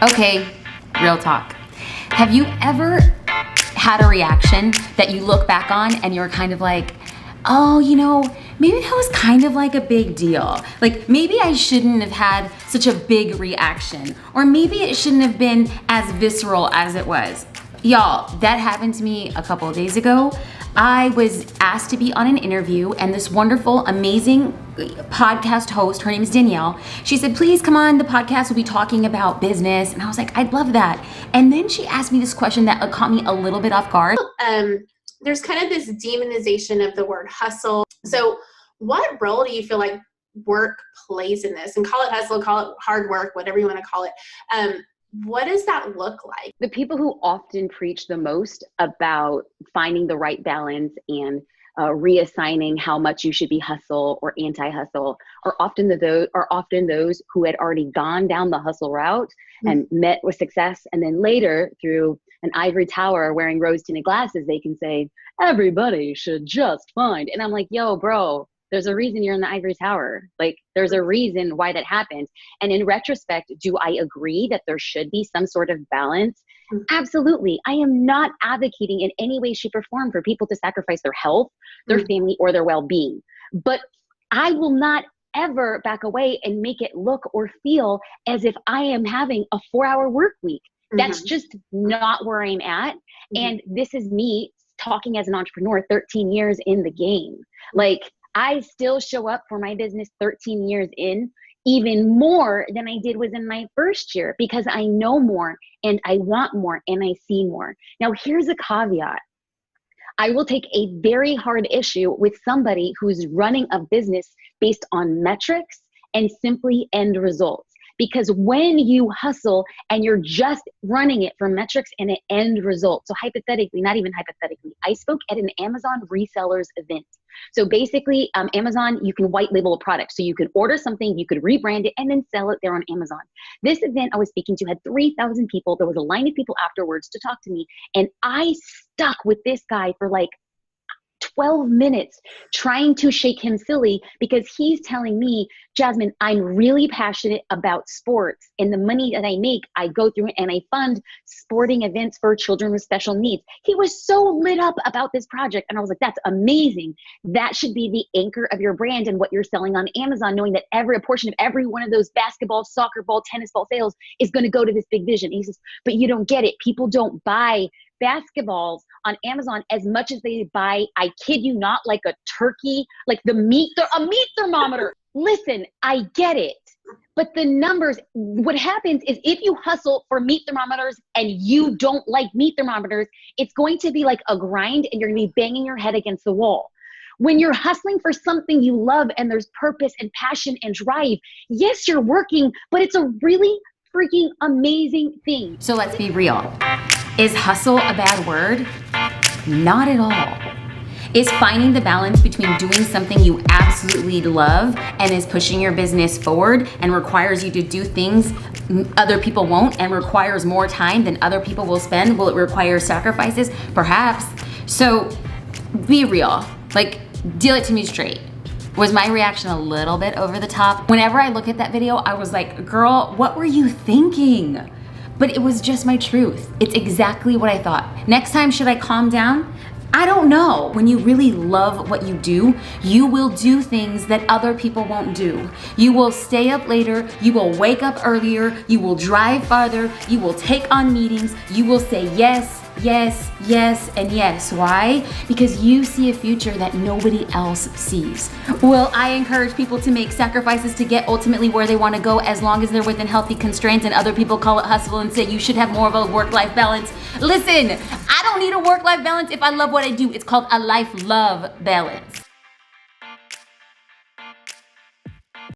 Okay, real talk. Have you ever had a reaction that you look back on and you're kind of like, oh, maybe that was kind of like a big deal. Like maybe I shouldn't have had such a big reaction, or maybe it shouldn't have been as visceral as it was. Y'all, that happened to me a couple of days ago. I was asked to be on an interview, and this wonderful, amazing podcast host, her name is Danielle, she said, please come on the podcast, we'll be talking about business. And I was like, I'd love that. And then she asked me this question that caught me a little bit off guard. There's kind of this demonization of the word hustle. So what role do you feel like work plays in this? And call it hustle, call it hard work, whatever you want to call it. What does that look like? The people who often preach the most about finding the right balance and reassigning how much you should be hustle or anti-hustle are often those who had already gone down the hustle route and met with success. And then later, through an ivory tower wearing rose-tinted glasses, they can say, everybody should just find. And I'm like, yo, bro, there's a reason you're in the ivory tower. Like, there's a reason why that happened. And in retrospect, do I agree that there should be some sort of balance? Absolutely. I am not advocating in any way, shape, or form for people to sacrifice their health, their family, or their well-being. But I will not ever back away and make it look or feel as if I am having a 4-hour work week. That's just not where I'm at. And this is me talking as an entrepreneur 13 years in the game. Like, I still show up for my business 13 years in, even more than I did within my first year, because I know more and I want more and I see more. Now, here's a caveat. I will take a very hard issue with somebody who's running a business based on metrics and simply end results. Because when you hustle and you're just running it for metrics and an end result, so hypothetically, not even hypothetically, I spoke at an Amazon resellers event. So basically, Amazon, you can white label a product. So you could order something, you could rebrand it, and then sell it there on Amazon. This event I was speaking to had 3,000 people. There was a line of people afterwards to talk to me. And I stuck with this guy for like 12 minutes trying to shake him silly, because he's telling me, Jasmine, I'm really passionate about sports, and the money that I make, I go through it and I fund sporting events for children with special needs. He was so lit up about this project. And I was like, that's amazing. That should be the anchor of your brand and what you're selling on Amazon, knowing that a portion of every one of those basketball, soccer ball, tennis ball sales is going to go to this big vision. And he says, but you don't get it. People don't buy basketballs on Amazon as much as they buy, I kid you not, like a turkey, like a meat thermometer. Listen, I get it. But the numbers, what happens is if you hustle for meat thermometers and you don't like meat thermometers, it's going to be like a grind and you're going to be banging your head against the wall. When you're hustling for something you love and there's purpose and passion and drive, yes, you're working, but it's a really freaking amazing thing. So let's be real. Is hustle a bad word? Not at all. Is finding the balance between doing something you absolutely love and is pushing your business forward and requires you to do things other people won't and requires more time than other people will spend? Will it require sacrifices? Perhaps. So be real. Like, deal it to me straight. Was my reaction a little bit over the top? Whenever I look at that video, I was like, girl, what were you thinking? But it was just my truth. It's exactly what I thought. Next time, should I calm down? I don't know. When you really love what you do, you will do things that other people won't do. You will stay up later, you will wake up earlier, you will drive farther, you will take on meetings, you will say yes, yes, yes, and yes. Why? Because you see a future that nobody else sees. Well, I encourage people to make sacrifices to get ultimately where they want to go, as long as they're within healthy constraints, and other people call it hustle and say you should have more of a work-life balance. Listen, I don't need a work-life balance if I love what I do. It's called a life-love balance.